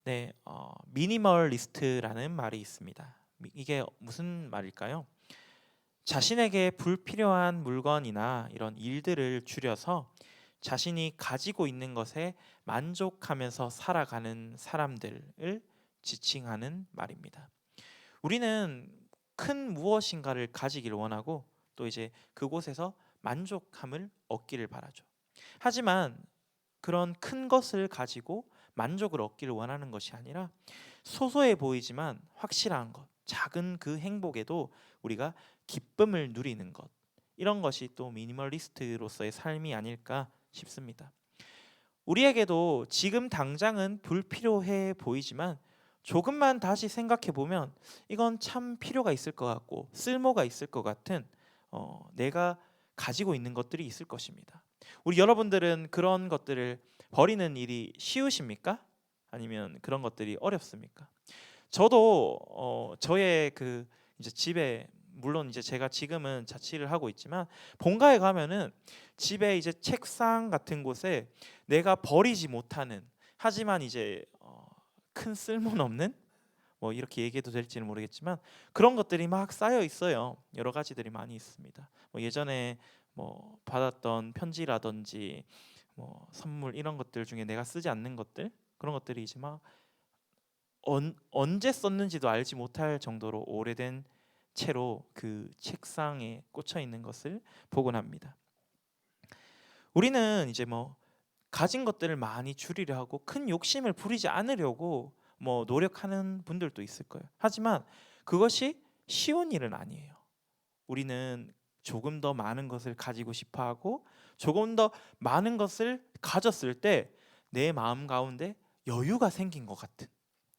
네, 미니멀리스트라는 말이 있습니다. 이게 무슨 말일까요? 자신에게 불필요한 물건이나 이런 일들을 줄여서 자신이 가지고 있는 것에 만족하면서 살아가는 사람들을 지칭하는 말입니다. 우리는 큰 무엇인가를 가지기를 원하고 또 이제 그곳에서 만족함을 얻기를 바라죠. 하지만 그런 큰 것을 가지고 만족을 얻기를 원하는 것이 아니라 소소해 보이지만 확실한 것, 작은 그 행복에도 우리가 기쁨을 누리는 것, 이런 것이 또 미니멀리스트로서의 삶이 아닐까 싶습니다. 우리에게도 지금 당장은 불필요해 보이지만 조금만 다시 생각해 보면 이건 참 필요가 있을 것 같고 쓸모가 있을 것 같은 내가 가지고 있는 것들이 있을 것입니다. 우리 여러분들은 그런 것들을 버리는 일이 쉬우십니까? 아니면 그런 것들이 어렵습니까? 저도 저의 그 이제 집에, 물론 이제 제가 지금은 자취를 하고 있지만 본가에 가면은 집에 이제 책상 같은 곳에 내가 버리지 못하는, 하지만 이제 큰 쓸모는 없는, 뭐 이렇게 얘기해도 될지는 모르겠지만 그런 것들이 막 쌓여 있어요. 여러 가지들이 많이 있습니다. 뭐 예전에 뭐 받았던 편지라든지 뭐 선물, 이런 것들 중에 내가 쓰지 않는 것들, 그런 것들이 이제 막 언제 썼는지도 알지 못할 정도로 오래된 채로 그 책상에 꽂혀 있는 것을 보곤 합니다. 우리는 이제 뭐 가진 것들을 많이 줄이려 하고 큰 욕심을 부리지 않으려고 뭐 노력하는 분들도 있을 거예요. 하지만 그것이 쉬운 일은 아니에요. 우리는 조금 더 많은 것을 가지고 싶어 하고 조금 더 많은 것을 가졌을 때 내 마음 가운데 여유가 생긴 것 같은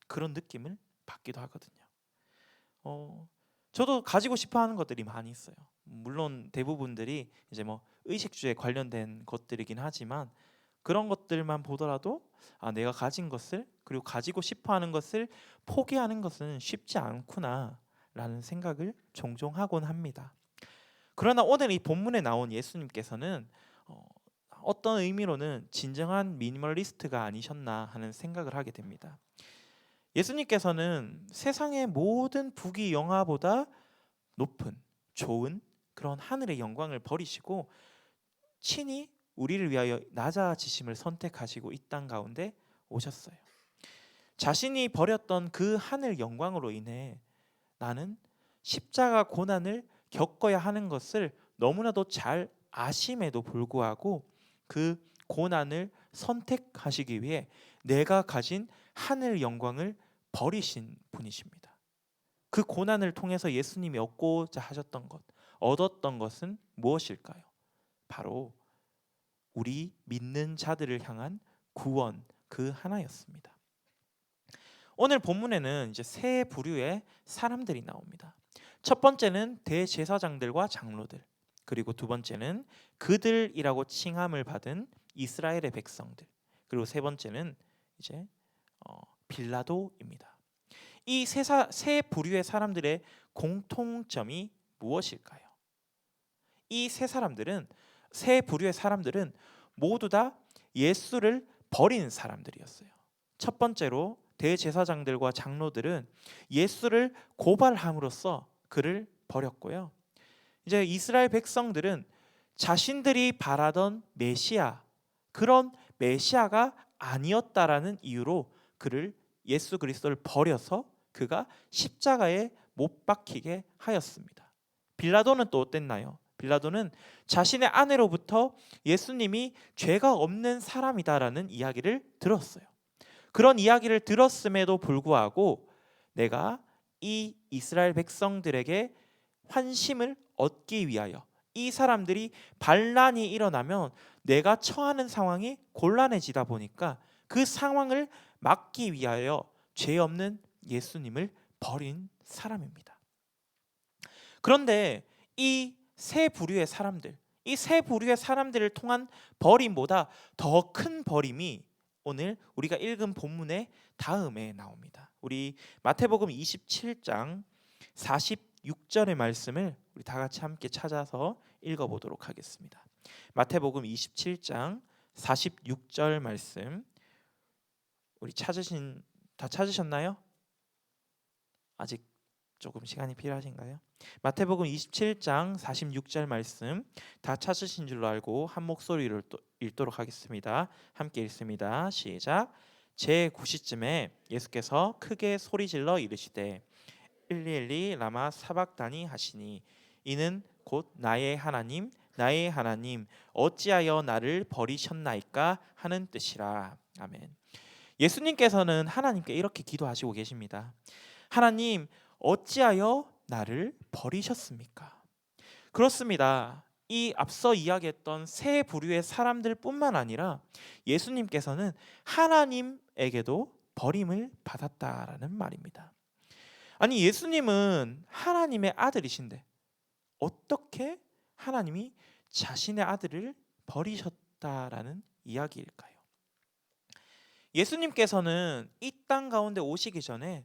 그런 느낌을 받기도 하거든요. 어, 저도 가지고 싶어 하는 것들이 많이 있어요. 물론 대부분들이 이제 뭐 의식주에 관련된 것들이긴 하지만 그런 것들만 보더라도 내가 가진 것을, 그리고 가지고 싶어 하는 것을 포기하는 것은 쉽지 않구나라는 생각을 종종 하곤 합니다. 그러나 오늘 이 본문에 나온 예수님께서는 어, 어떤 의미로는 진정한 미니멀리스트가 아니셨나 하는 생각을 하게 됩니다. 예수님께서는 세상의 모든 부귀 영화보다 높은 좋은 그런 하늘의 영광을 버리시고 친히 우리를 위하여 낮아지심을 선택하시고 이 땅 가운데 오셨어요. 자신이 버렸던 그 하늘 영광으로 인해 나는 십자가 고난을 겪어야 하는 것을 너무나도 잘 아심에도 불구하고 그 고난을 선택하시기 위해 내가 가진 하늘 영광을 버리신 분이십니다. 그 고난을 통해서 예수님이 얻고자 하셨던 것, 얻었던 것은 무엇일까요? 바로 우리 믿는 자들을 향한 구원, 그 하나였습니다. 오늘 본문에는 이제 세 부류의 사람들이 나옵니다. 첫 번째는 대제사장들과 장로들, 그리고 두 번째는 그들이라고 칭함을 받은 이스라엘의 백성들, 그리고 세 번째는 이제 빌라도입니다. 이 세 부류의 사람들의 공통점이 무엇일까요? 이 세 부류의 사람들은 모두 다 예수를 버린 사람들이었어요. 첫 번째로 대제사장들과 장로들은 예수를 고발함으로써 그를 버렸고요. 이제 이스라엘 백성들은 자신들이 바라던 메시아, 그런 메시아가 아니었다라는 이유로 그를, 예수 그리스도를 버려서 그가 십자가에 못 박히게 하였습니다. 빌라도는 또 어땠나요? 빌라도는 자신의 아내로부터 예수님이 죄가 없는 사람이다라는 이야기를 들었어요. 그런 이야기를 들었음에도 불구하고 내가 이 이스라엘 백성들에게 환심을 얻기 위하여, 이 사람들이 반란이 일어나면 내가 처하는 상황이 곤란해지다 보니까 그 상황을 막기 위하여 죄 없는 예수님을 버린 사람입니다. 그런데 이 세 부류의 사람들을 통한 버림보다 더 큰 버림이 오늘 우리가 읽은 본문의 다음에 나옵니다. 우리 마태복음 27장 46절의 말씀을 우리 다 같이 함께 찾아서 읽어보도록 하겠습니다. 마태복음 27장 46절 말씀, 우리 찾으신 다 찾으셨나요? 아직 조금 시간이 필요하신가요? 마태복음 27장 46절 말씀 다 찾으신 줄로 알고 한 목소리로 읽도록 하겠습니다. 함께 읽습니다. 시작. 제9시쯤에 예수께서 크게 소리질러 이르시되 엘리 엘리 라마 사박다니 하시니 이는 곧 나의 하나님 나의 하나님 어찌하여 나를 버리셨나이까 하는 뜻이라. 아멘. 예수님께서는 하나님께 이렇게 기도하시고 계십니다. 하나님 어찌하여 나를 버리셨습니까? 그렇습니다. 이 앞서 이야기했던 세 부류의 사람들뿐만 아니라 예수님께서는 하나님에게도 버림을 받았다라는 말입니다. 아니 예수님은 하나님의 아들이신데 어떻게 하나님이 자신의 아들을 버리셨다라는 이야기일까요? 예수님께서는 이 땅 가운데 오시기 전에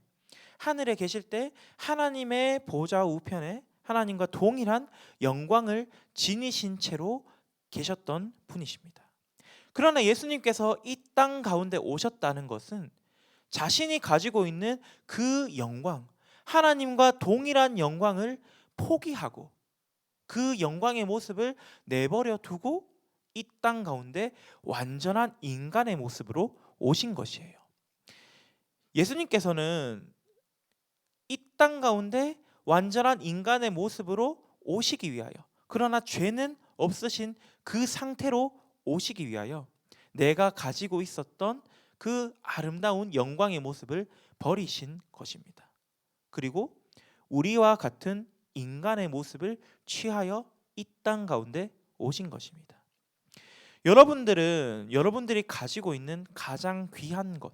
하늘에 계실 때 하나님의 보좌 우편에 하나님과 동일한 영광을 지니신 채로 계셨던 분이십니다. 그러나 예수님께서 이 땅 가운데 오셨다는 것은 자신이 가지고 있는 그 영광, 하나님과 동일한 영광을 포기하고 그 영광의 모습을 내버려 두고 이 땅 가운데 완전한 인간의 모습으로 오신 것이에요. 예수님께서는 이 땅 가운데 완전한 인간의 모습으로 오시기 위하여, 그러나 죄는 없으신 그 상태로 오시기 위하여 내가 가지고 있었던 그 아름다운 영광의 모습을 버리신 것입니다. 그리고 우리와 같은 인간의 모습을 취하여 이 땅 가운데 오신 것입니다. 여러분들이 가지고 있는 가장 귀한 것,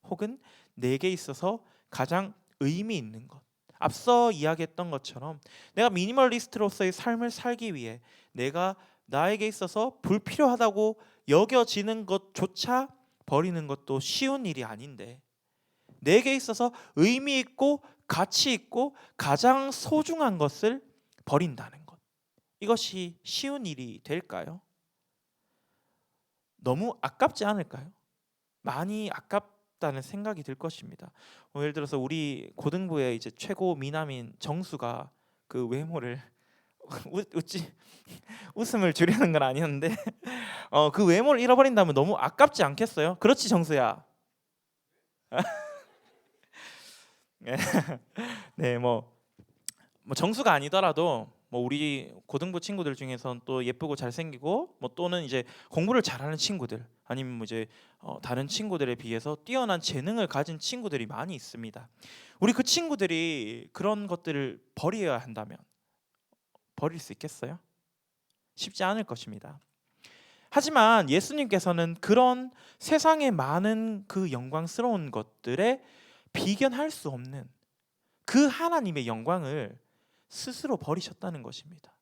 혹은 내게 있어서 가장 의미 있는 것, 앞서 이야기했던 것처럼 내가 미니멀리스트로서의 삶을 살기 위해 내가 나에게 있어서 불필요하다고 여겨지는 것조차 버리는 것도 쉬운 일이 아닌데, 내게 있어서 의미 있고 가치 있고 가장 소중한 것을 버린다는 것, 이것이 쉬운 일이 될까요? 너무 아깝지 않을까요? 많이 아깝다는 생각이 들 것입니다. 예를 들어서 우리 고등부의 이제 최고 미남인 정수가 그 외모를 웃음을 주려는 건 아니었는데 그 외모를 잃어버린다면 너무 아깝지 않겠어요? 그렇지 정수야. 네, 뭐 정수가 아니더라도 뭐 우리 고등부 친구들 중에선 또 예쁘고 잘생기고 뭐 또는 이제 공부를 잘하는 친구들, 아니면 뭐 이제 다른 친구들에 비해서 뛰어난 재능을 가진 친구들이 많이 있습니다. 우리 그 친구들이 그런 것들을 버려야 한다면 버릴 수 있겠어요? 쉽지 않을 것입니다. 하지만 예수님께서는 그런 세상의 많은 그 영광스러운 것들에 비견할 수 없는 그 하나님의 영광을 스스로 버리셨다는 것입니다.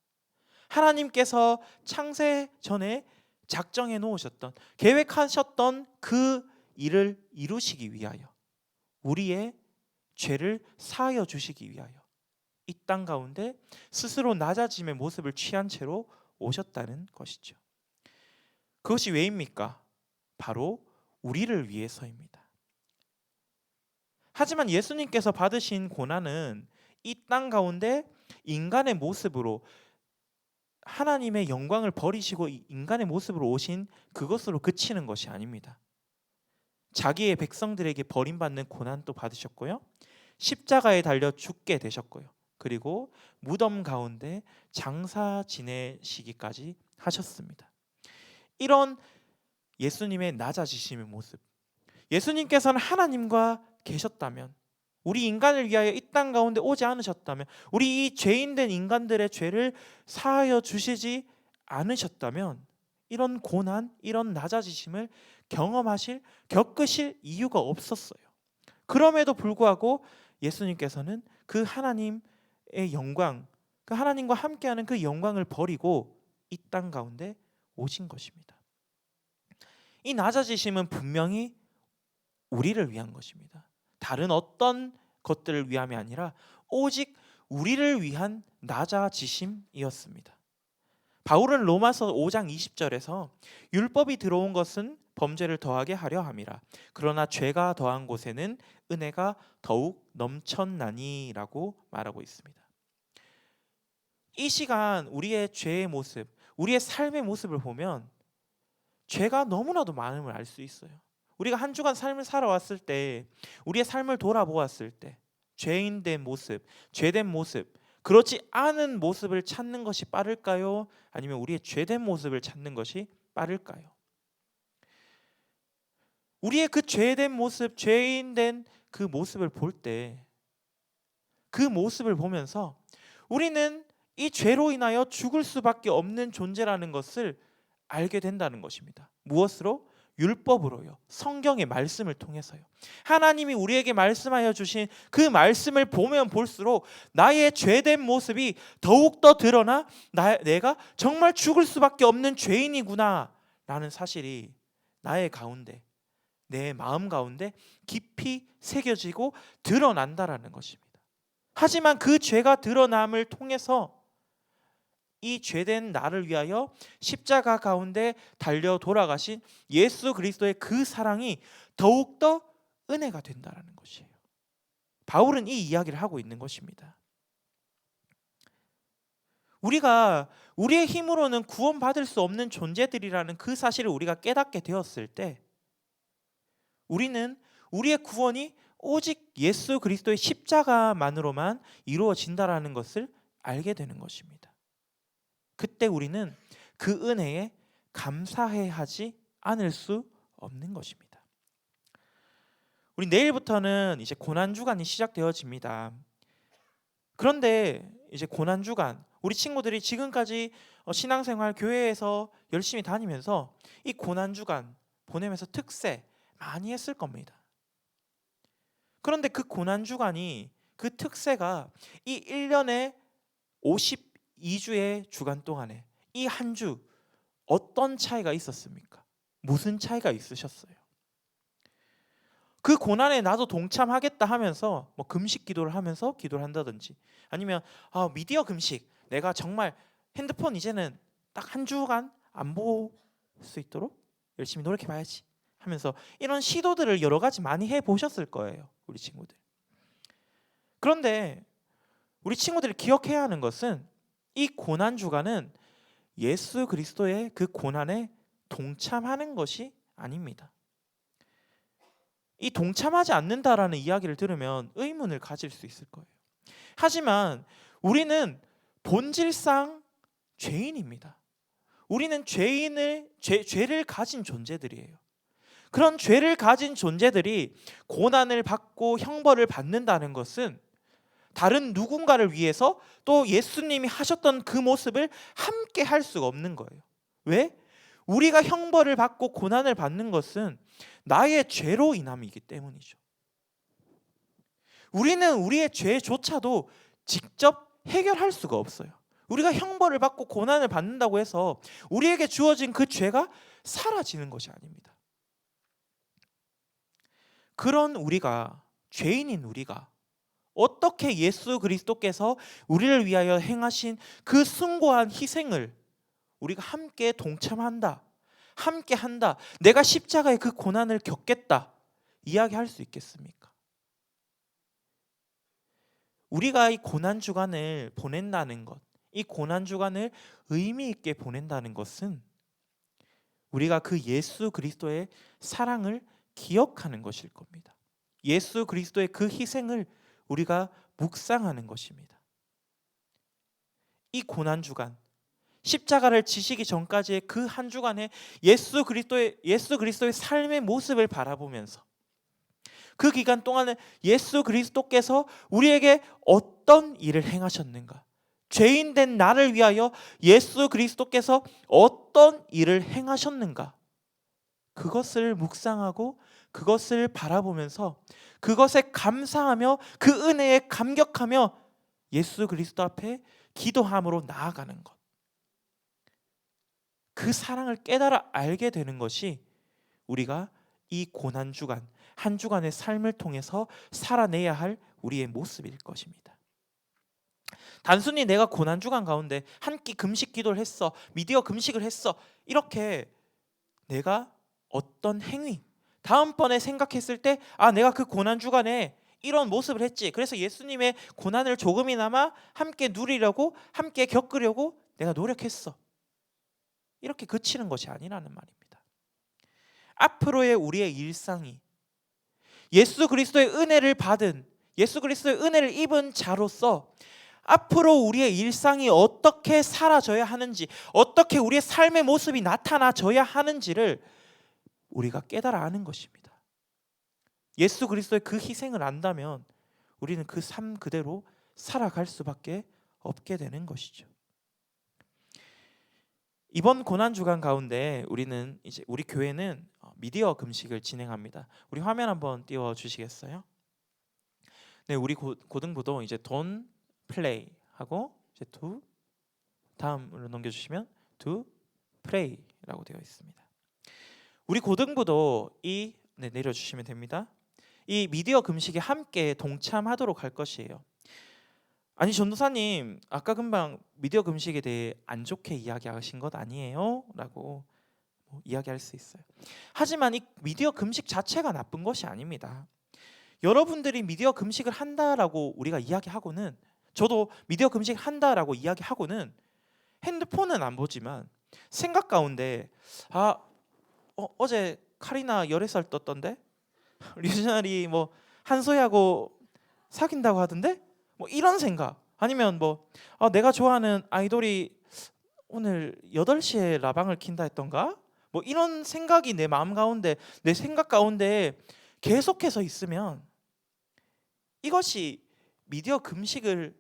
하나님께서 창세 전에 작정해 놓으셨던, 계획하셨던 그 일을 이루시기 위하여, 우리의 죄를 사하여 주시기 위하여 이 땅 가운데 스스로 낮아짐의 모습을 취한 채로 오셨다는 것이죠. 그것이 왜입니까? 바로 우리를 위해서입니다. 하지만 예수님께서 받으신 고난은 이 땅 가운데 인간의 모습으로 하나님의 영광을 버리시고 인간의 모습으로 오신 그것으로 그치는 것이 아닙니다. 자기의 백성들에게 버림받는 고난도 받으셨고요, 십자가에 달려 죽게 되셨고요, 그리고 무덤 가운데 장사 지내시기까지 하셨습니다. 이런 예수님의 낮아지심의 모습, 예수님께서는 하나님과 계셨다면, 우리 인간을 위하여 이 땅 가운데 오지 않으셨다면, 우리 이 죄인된 인간들의 죄를 사하여 주시지 않으셨다면 이런 고난, 이런 낮아지심을 겪으실 이유가 없었어요. 그럼에도 불구하고 예수님께서는 그 하나님의 영광, 그 하나님과 함께하는 그 영광을 버리고 이 땅 가운데 오신 것입니다. 이 낮아지심은 분명히 우리를 위한 것입니다. 다른 어떤 것들을 위함이 아니라 오직 우리를 위한 낮아지심이었습니다. 바울은 로마서 5장 20절에서 율법이 들어온 것은 범죄를 더하게 하려 함이라. 그러나 죄가 더한 곳에는 은혜가 더욱 넘쳤나니라고 말하고 있습니다. 이 시간 우리의 죄의 모습, 우리의 삶의 모습을 보면 죄가 너무나도 많음을 알 수 있어요. 우리가 한 주간 삶을 살아왔을 때, 우리의 삶을 돌아보았을 때 죄인된 모습, 죄된 모습, 그렇지 않은 모습을 찾는 것이 빠를까요? 아니면 우리의 죄된 모습을 찾는 것이 빠를까요? 우리의 그 죄된 모습, 죄인된 그 모습을 볼 때, 그 모습을 보면서 우리는 이 죄로 인하여 죽을 수밖에 없는 존재라는 것을 알게 된다는 것입니다. 무엇으로? 율법으로요. 성경의 말씀을 통해서요. 하나님이 우리에게 말씀하여 주신 그 말씀을 보면 볼수록 나의 죄된 모습이 더욱더 드러나 내가 정말 죽을 수밖에 없는 죄인이구나 라는 사실이 나의 가운데, 내 마음 가운데 깊이 새겨지고 드러난다라는 것입니다. 하지만 그 죄가 드러남을 통해서 이 죄된 나를 위하여 십자가 가운데 달려 돌아가신 예수 그리스도의 그 사랑이 더욱더 은혜가 된다는 것이에요. 바울은 이 이야기를 하고 있는 것입니다. 우리가 우리의 힘으로는 구원받을 수 없는 존재들이라는 그 사실을 우리가 깨닫게 되었을 때 우리는 우리의 구원이 오직 예수 그리스도의 십자가만으로만 이루어진다라는 것을 알게 되는 것입니다. 그때 우리는 그 은혜에 감사해야 하지 않을 수 없는 것입니다. 우리 내일부터는 이제 고난주간이 시작되어집니다. 그런데 이제 고난주간, 우리 친구들이 지금까지 신앙생활 교회에서 열심히 다니면서 이 고난주간 보내면서 특세 많이 했을 겁니다. 그런데 그 고난주간이, 그 특세가 이 1년에 52주의 주간 동안에 이 한 주 어떤 차이가 있었습니까? 무슨 차이가 있으셨어요? 그 고난에 나도 동참하겠다 하면서 뭐 금식 기도를 하면서 기도를 한다든지, 아니면 미디어 금식, 내가 정말 핸드폰 이제는 딱 한 주간 안 볼 수 있도록 열심히 노력해 봐야지 하면서 이런 시도들을 여러 가지 많이 해 보셨을 거예요, 우리 친구들. 그런데 우리 친구들이 기억해야 하는 것은 이 고난 주간은 예수 그리스도의 그 고난에 동참하는 것이 아닙니다. 이 동참하지 않는다라는 이야기를 들으면 의문을 가질 수 있을 거예요. 하지만 우리는 본질상 죄인입니다. 우리는 죄를 가진 존재들이에요. 그런 죄를 가진 존재들이 고난을 받고 형벌을 받는다는 것은 다른 누군가를 위해서 또 예수님이 하셨던 그 모습을 함께 할 수가 없는 거예요. 왜? 우리가 형벌을 받고 고난을 받는 것은 나의 죄로 인함이기 때문이죠. 우리는 우리의 죄조차도 직접 해결할 수가 없어요. 우리가 형벌을 받고 고난을 받는다고 해서 우리에게 주어진 그 죄가 사라지는 것이 아닙니다. 그런 우리가, 죄인인 우리가 어떻게 예수 그리스도께서 우리를 위하여 행하신 그 숭고한 희생을 우리가 함께 동참한다, 함께 한다, 내가 십자가의 그 고난을 겪겠다 이야기할 수 있겠습니까? 우리가 이 고난 주간을 보낸다는 것, 이 고난 주간을 의미 있게 보낸다는 것은 우리가 그 예수 그리스도의 사랑을 기억하는 것일 겁니다. 예수 그리스도의 그 희생을 우리가 묵상하는 것입니다. 이 고난 주간, 십자가를 지시기 전까지의 그 한 주간에 예수 그리스도의 삶의 모습을 바라보면서 그 기간 동안에 예수 그리스도께서 우리에게 어떤 일을 행하셨는가, 죄인된 나를 위하여 예수 그리스도께서 어떤 일을 행하셨는가, 그것을 묵상하고 그것을 바라보면서 그것에 감사하며 그 은혜에 감격하며 예수 그리스도 앞에 기도함으로 나아가는 것, 그 사랑을 깨달아 알게 되는 것이 우리가 이 고난 주간, 한 주간의 삶을 통해서 살아내야 할 우리의 모습일 것입니다. 단순히 내가 고난 주간 가운데 한 끼 금식 기도를 했어, 미디어 금식을 했어, 이렇게 내가 어떤 행위, 다음번에 생각했을 때 내가 그 고난 주간에 이런 모습을 했지. 그래서 예수님의 고난을 조금이나마 함께 누리려고, 함께 겪으려고 내가 노력했어. 이렇게 그치는 것이 아니라는 말입니다. 앞으로의 우리의 일상이 예수 그리스도의 은혜를 받은, 예수 그리스도의 은혜를 입은 자로서 앞으로 우리의 일상이 어떻게 사라져야 하는지, 어떻게 우리의 삶의 모습이 나타나져야 하는지를 우리가 깨달아 아는 것입니다. 예수 그리스도의 그 희생을 안다면 우리는 그 삶 그대로 살아갈 수밖에 없게 되는 것이죠. 이번 고난 주간 가운데 우리 교회는 미디어 금식을 진행합니다. 우리 화면 한번 띄워 주시겠어요? 네, 우리 고등부도 이제 don't play 하고 이제 to 다음으로 넘겨주시면 to pray라고 되어 있습니다. 우리 고등부도 내려주시면 됩니다. 이 미디어 금식에 함께 동참하도록 할 것이에요. 아니 전도사님, 아까 금방 미디어 금식에 대해 안 좋게 이야기하신 것 아니에요? 라고 이야기할 수 있어요. 하지만 이 미디어 금식 자체가 나쁜 것이 아닙니다. 여러분들이 미디어 금식을 한다라고 우리가 이야기하고는, 저도 미디어 금식 한다라고 이야기하고는 핸드폰은 안 보지만 생각 가운데 어제 카리나 열애설 떴던데? 류진열이 뭐 한소희하고 사귄다고 하던데? 뭐 이런 생각, 아니면 내가 좋아하는 아이돌이 오늘 8시에 라방을 킨다 했던가? 뭐 이런 생각이 내 마음 가운데, 내 생각 가운데 계속해서 있으면 이것이 미디어 금식을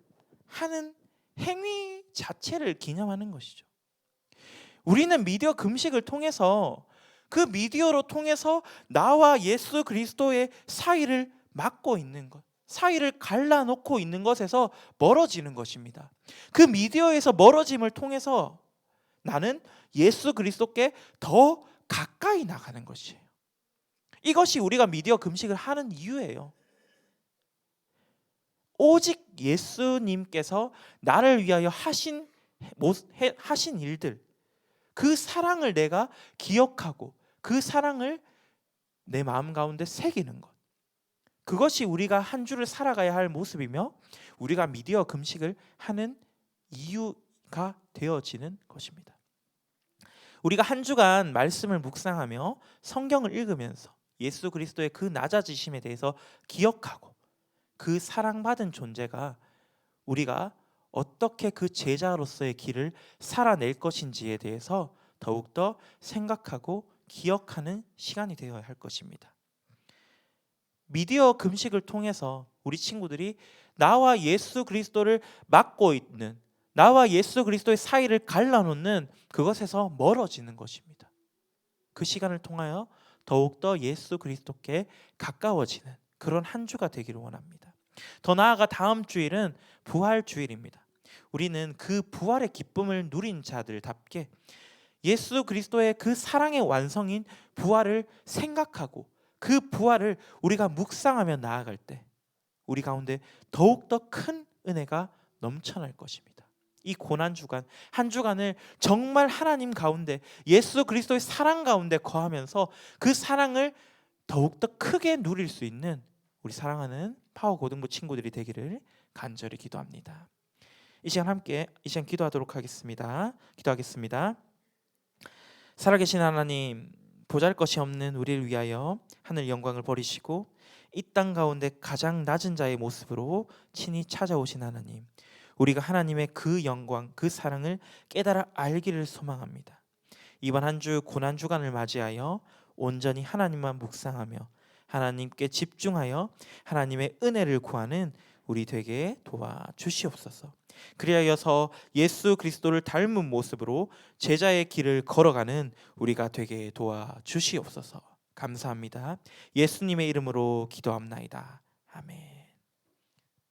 하는 행위 자체를 기념하는 것이죠. 우리는 미디어 금식을 통해서, 그 미디어로 통해서 나와 예수 그리스도의 사이를 막고 있는 것, 사이를 갈라놓고 있는 것에서 멀어지는 것입니다. 그 미디어에서 멀어짐을 통해서 나는 예수 그리스도께 더 가까이 나가는 것이에요. 이것이 우리가 미디어 금식을 하는 이유예요. 오직 예수님께서 나를 위하여 하신 일들, 그 사랑을 내가 기억하고 그 사랑을 내 마음 가운데 새기는 것, 그것이 우리가 한 주를 살아가야 할 모습이며 우리가 미디어 금식을 하는 이유가 되어지는 것입니다. 우리가 한 주간 말씀을 묵상하며 성경을 읽으면서 예수 그리스도의 그 낮아지심에 대해서 기억하고, 그 사랑받은 존재가 우리가 어떻게 그 제자로서의 길을 살아낼 것인지에 대해서 더욱더 생각하고 기억하는 시간이 되어야 할 것입니다. 미디어 금식을 통해서 우리 친구들이 나와 예수 그리스도를 막고 있는, 나와 예수 그리스도의 사이를 갈라놓는 그것에서 멀어지는 것입니다. 그 시간을 통하여 더욱더 예수 그리스도께 가까워지는 그런 한 주가 되기를 원합니다. 더 나아가 다음 주일은 부활 주일입니다. 우리는 그 부활의 기쁨을 누린 자들답게 예수 그리스도의 그 사랑의 완성인 부활을 생각하고 그 부활을 우리가 묵상하며 나아갈 때 우리 가운데 더욱더 큰 은혜가 넘쳐날 것입니다. 이 고난 주간, 한 주간을 정말 하나님 가운데, 예수 그리스도의 사랑 가운데 거하면서 그 사랑을 더욱더 크게 누릴 수 있는 우리 사랑하는 파워 고등부 친구들이 되기를 간절히 기도합니다. 이 시간 기도하도록 하겠습니다. 기도하겠습니다. 살아계신 하나님, 보잘것이 없는 우리를 위하여 하늘 영광을 버리시고 이 땅 가운데 가장 낮은 자의 모습으로 친히 찾아오신 하나님, 우리가 하나님의 그 영광, 그 사랑을 깨달아 알기를 소망합니다. 이번 한 주 고난 주간을 맞이하여 온전히 하나님만 묵상하며 하나님께 집중하여 하나님의 은혜를 구하는 우리 되게 도와주시옵소서. 그리하여서 예수 그리스도를 닮은 모습으로 제자의 길을 걸어가는 우리가 되게 도와주시옵소서. 감사합니다. 예수님의 이름으로 기도합나이다. 아멘.